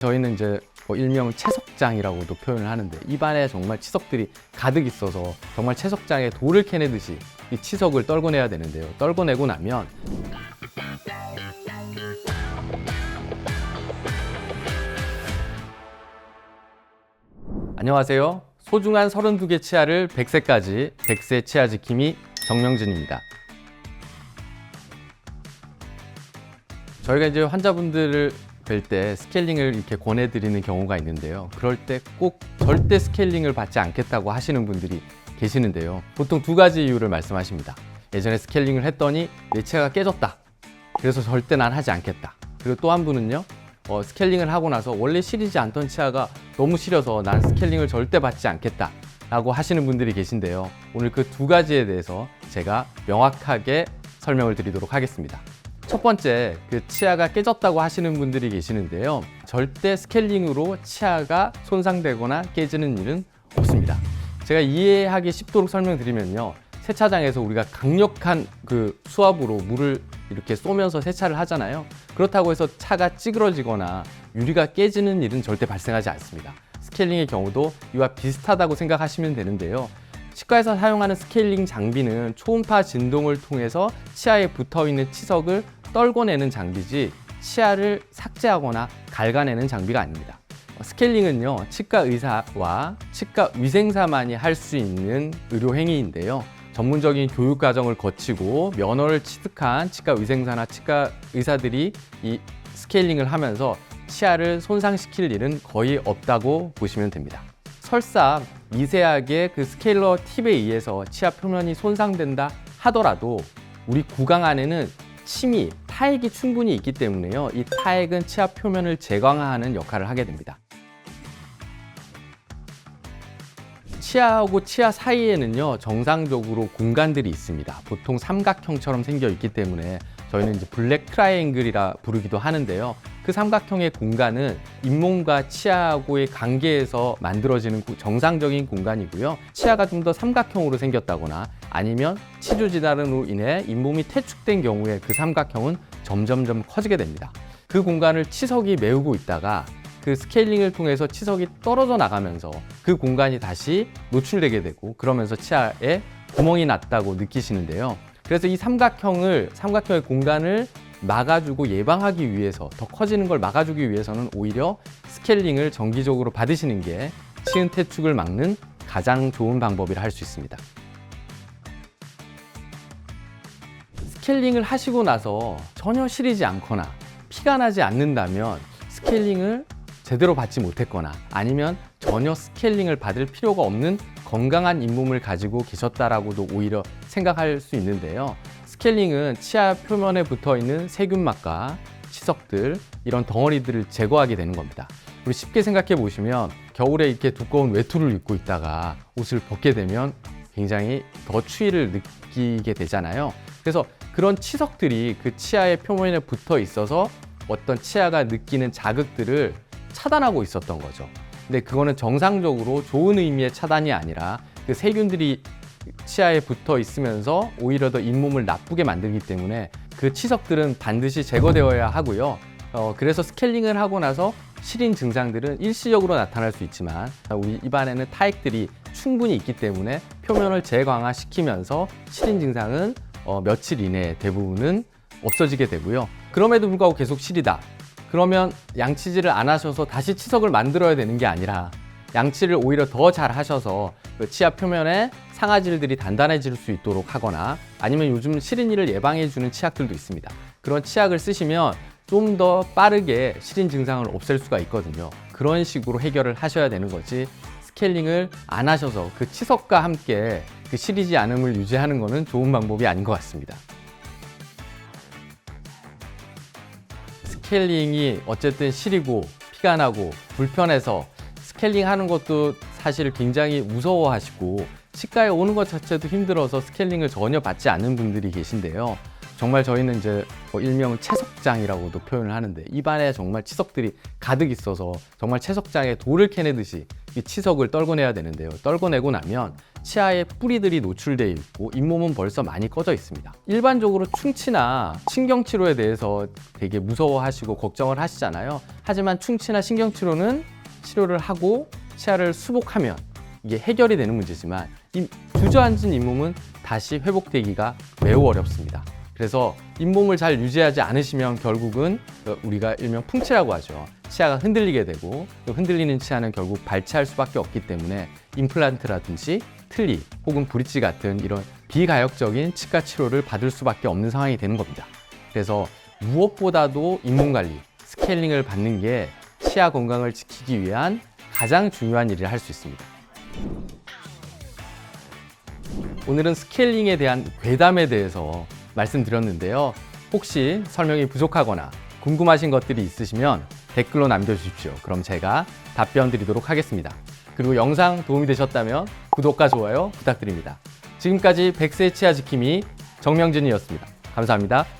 저희는 이제 일명 채석장이라고도 표현을 하는데 입안에 정말 치석들이 가득 있어서 정말 채석장에 돌을 캐내듯이 이 치석을 떨궈내야 되는데요. 떨궈내고 나면 안녕하세요. 소중한 32개 치아를 100세까지 100세 치아 지킴이 정명진입니다. 저희가 이제 환자분들을 뵐 때 스케일링을 이렇게 권해드리는 경우가 있는데요. 그럴 때 꼭 절대 스케일링을 받지 않겠다고 하시는 분들이 계시는데요. 보통 두 가지 이유를 말씀하십니다. 예전에 스케일링을 했더니 내 치아가 깨졌다. 그래서 절대 난 하지 않겠다. 그리고 또 한 분은요. 스케일링을 하고 나서 원래 시리지 않던 치아가 너무 시려서 난 스케일링을 절대 받지 않겠다 라고 하시는 분들이 계신데요. 오늘 그 두 가지에 대해서 제가 명확하게 설명을 드리도록 하겠습니다. 첫 번째, 그 치아가 깨졌다고 하시는 분들이 계시는데요. 절대 스케일링으로 치아가 손상되거나 깨지는 일은 없습니다. 제가 이해하기 쉽도록 설명드리면요. 세차장에서 우리가 강력한 그 수압으로 물을 이렇게 쏘면서 세차를 하잖아요. 그렇다고 해서 차가 찌그러지거나 유리가 깨지는 일은 절대 발생하지 않습니다. 스케일링의 경우도 이와 비슷하다고 생각하시면 되는데요. 치과에서 사용하는 스케일링 장비는 초음파 진동을 통해서 치아에 붙어있는 치석을 떨궈내는 장비지 치아를 삭제하거나 갉아내는 장비가 아닙니다. 스케일링은요, 치과 의사와 치과 위생사만이 할 수 있는 의료 행위인데요. 전문적인 교육 과정을 거치고 면허를 취득한 치과 위생사나 치과 의사들이 이 스케일링을 하면서 치아를 손상시킬 일은 거의 없다고 보시면 됩니다. 설사 미세하게 그 스케일러 팁에 의해서 치아 표면이 손상된다 하더라도 우리 구강 안에는 침이, 타액이 충분히 있기 때문에요. 이 타액은 치아 표면을 재광하는 역할을 하게 됩니다. 치아하고 치아 사이에는요, 정상적으로 공간들이 있습니다. 보통 삼각형처럼 생겨 있기 때문에 저희는 이제 블랙 트라이앵글이라 부르기도 하는데요. 그 삼각형의 공간은 잇몸과 치아하고의 관계에서 만들어지는 정상적인 공간이고요. 치아가 좀 더 삼각형으로 생겼다거나 아니면 치주 질환으로 인해 잇몸이 퇴축된 경우에 그 삼각형은 점점점 커지게 됩니다. 그 공간을 치석이 메우고 있다가 그 스케일링을 통해서 치석이 떨어져 나가면서 그 공간이 다시 노출되게 되고 그러면서 치아에 구멍이 났다고 느끼시는데요. 그래서 이 삼각형의 공간을 막아주고 예방하기 위해서, 더 커지는 걸 막아주기 위해서는 오히려 스케일링을 정기적으로 받으시는 게 치은 퇴축을 막는 가장 좋은 방법이라 할 수 있습니다. 스케일링을 하시고 나서 전혀 시리지 않거나 피가 나지 않는다면 스케일링을 제대로 받지 못했거나 아니면 전혀 스케일링을 받을 필요가 없는 건강한 잇몸을 가지고 계셨다라고도 오히려 생각할 수 있는데요. 스케일링은 치아 표면에 붙어 있는 세균막과 치석들, 이런 덩어리들을 제거하게 되는 겁니다. 우리 쉽게 생각해 보시면 겨울에 이렇게 두꺼운 외투를 입고 있다가 옷을 벗게 되면 굉장히 더 추위를 느끼게 되잖아요. 그래서 그런 치석들이 그 치아의 표면에 붙어 있어서 어떤 치아가 느끼는 자극들을 차단하고 있었던 거죠. 근데 그거는 정상적으로 좋은 의미의 차단이 아니라 그 세균들이 치아에 붙어 있으면서 오히려 더 잇몸을 나쁘게 만들기 때문에 그 치석들은 반드시 제거되어야 하고요. 그래서 스케일링을 하고 나서 시린 증상들은 일시적으로 나타날 수 있지만 우리 입안에는 타액들이 충분히 있기 때문에 표면을 재광화시키면서 시린 증상은 며칠 이내에 대부분은 없어지게 되고요. 그럼에도 불구하고 계속 시리다. 그러면 양치질을 안 하셔서 다시 치석을 만들어야 되는 게 아니라 양치를 오히려 더 잘 하셔서 그 치아 표면에 상아질들이 단단해질 수 있도록 하거나 아니면 요즘 시린이를 예방해주는 치약들도 있습니다. 그런 치약을 쓰시면 좀 더 빠르게 시린 증상을 없앨 수가 있거든요. 그런 식으로 해결을 하셔야 되는 거지 스케일링을 안 하셔서 그 치석과 함께 그 시리지 않음을 유지하는 것은 좋은 방법이 아닌 것 같습니다. 스케일링이 어쨌든 시리고 피가 나고 불편해서 스케일링 하는 것도 사실 굉장히 무서워하시고 치과에 오는 것 자체도 힘들어서 스케일링을 전혀 받지 않는 분들이 계신데요. 정말 저희는 이제 일명 채석장이라고도 표현을 하는데 입안에 정말 치석들이 가득 있어서 정말 채석장에 돌을 캐내듯이 이 치석을 떨궈내야 되는데요. 떨궈내고 나면 치아에 뿌리들이 노출되어 있고 잇몸은 벌써 많이 꺼져 있습니다. 일반적으로 충치나 신경치료에 대해서 되게 무서워하시고 걱정을 하시잖아요. 하지만 충치나 신경치료는 치료를 하고 치아를 수복하면 이게 해결이 되는 문제지만 이 주저앉은 잇몸은 다시 회복되기가 매우 어렵습니다. 그래서 잇몸을 잘 유지하지 않으시면 결국은 우리가 일명 풍치라고 하죠. 치아가 흔들리게 되고 흔들리는 치아는 결국 발치할 수밖에 없기 때문에 임플란트라든지 틀니 혹은 브릿지 같은 이런 비가역적인 치과 치료를 받을 수밖에 없는 상황이 되는 겁니다. 그래서 무엇보다도 잇몸 관리, 스케일링을 받는 게 치아 건강을 지키기 위한 가장 중요한 일을 할 수 있습니다. 오늘은 스케일링에 대한 괴담에 대해서 말씀드렸는데요. 혹시 설명이 부족하거나 궁금하신 것들이 있으시면 댓글로 남겨주십시오. 그럼 제가 답변 드리도록 하겠습니다. 그리고 영상 도움이 되셨다면 구독과 좋아요 부탁드립니다. 지금까지 100세 치아 지킴이 정명진이었습니다. 감사합니다.